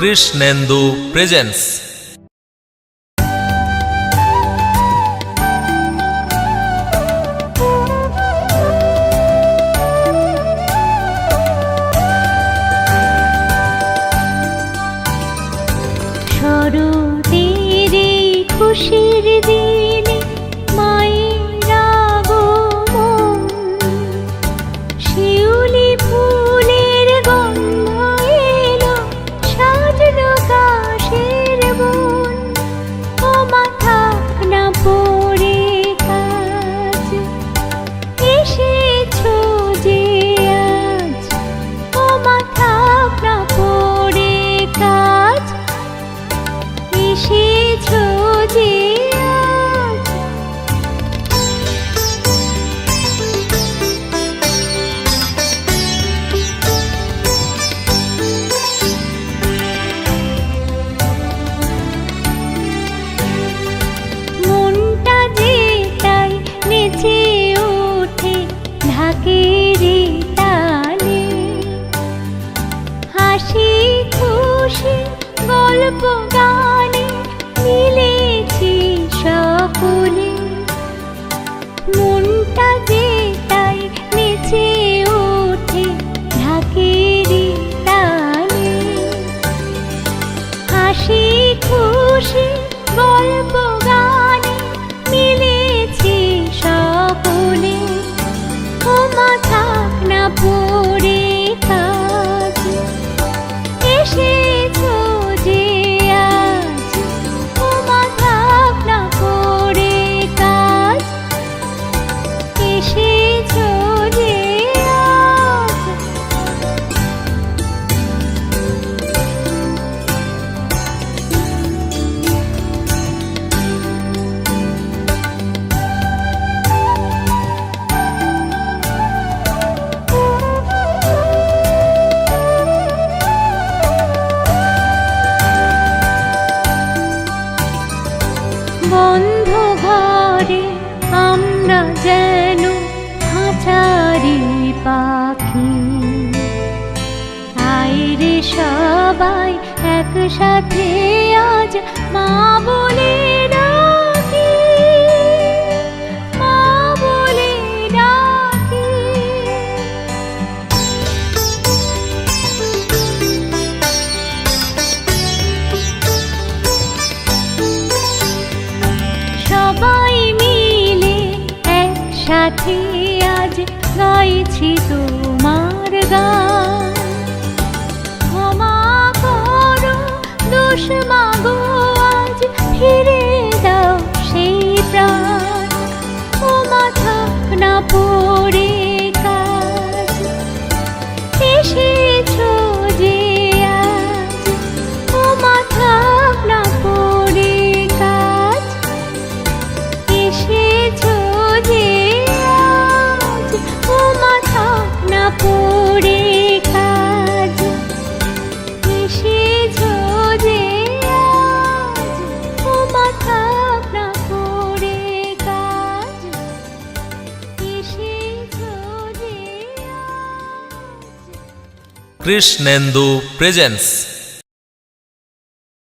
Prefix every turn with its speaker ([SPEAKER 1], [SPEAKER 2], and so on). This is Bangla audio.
[SPEAKER 1] কৃষ্ণেন্দু প্রেজেন্স।
[SPEAKER 2] শরতের খুশির দিনে মায়ের আগমন, শিউলি ফুলের গন্ধ এলো, সাজলো কাশের বন। ও মাথা না পড়ে কাজ, এসেছো যে আজ। ও মাথা না পড়ে কাজ, এসেছো যে আজ। মনটা যে তাই নেচে ওঠে ঢাকের তালে, হাসি খুশি গল্প গানে মিলেছি সকলে। মনটা যে তাই নেচে ওঠে ঢাকের তালে, হাসি খুশি গল্প গানে মিলেছি সকলে। ও মাথা না পড়ে কাজ, এসেছো যে আজ। ও মাথা না পড়ে কাজ, এসেছো যে আজ। বন্ধ ঘরে আমরা যেন খাঁচারি পাখি, আইরে সবাই একসাথে আজ মা বলে ডাকি, মা বলে ডাকি। সবাই মিলে একসাথে আজ গাইছি তোমার গান। ক্ষমা করো দোষ মাগো, আজ ফিরে দাও সেই প্রাণ। ও মাথা না পড়ে কাজ, এসেছো যে আজ। ও মাথা না পড়ে কাজ, এসেছো যে আজ। ও মাথা না পড়ে কাজ, এসেছো যে আজ। ও মাথা না পড়ে কাজ, এসেছো যে আজ।
[SPEAKER 1] কৃষ্ণেন্দু প্রেজেন্স।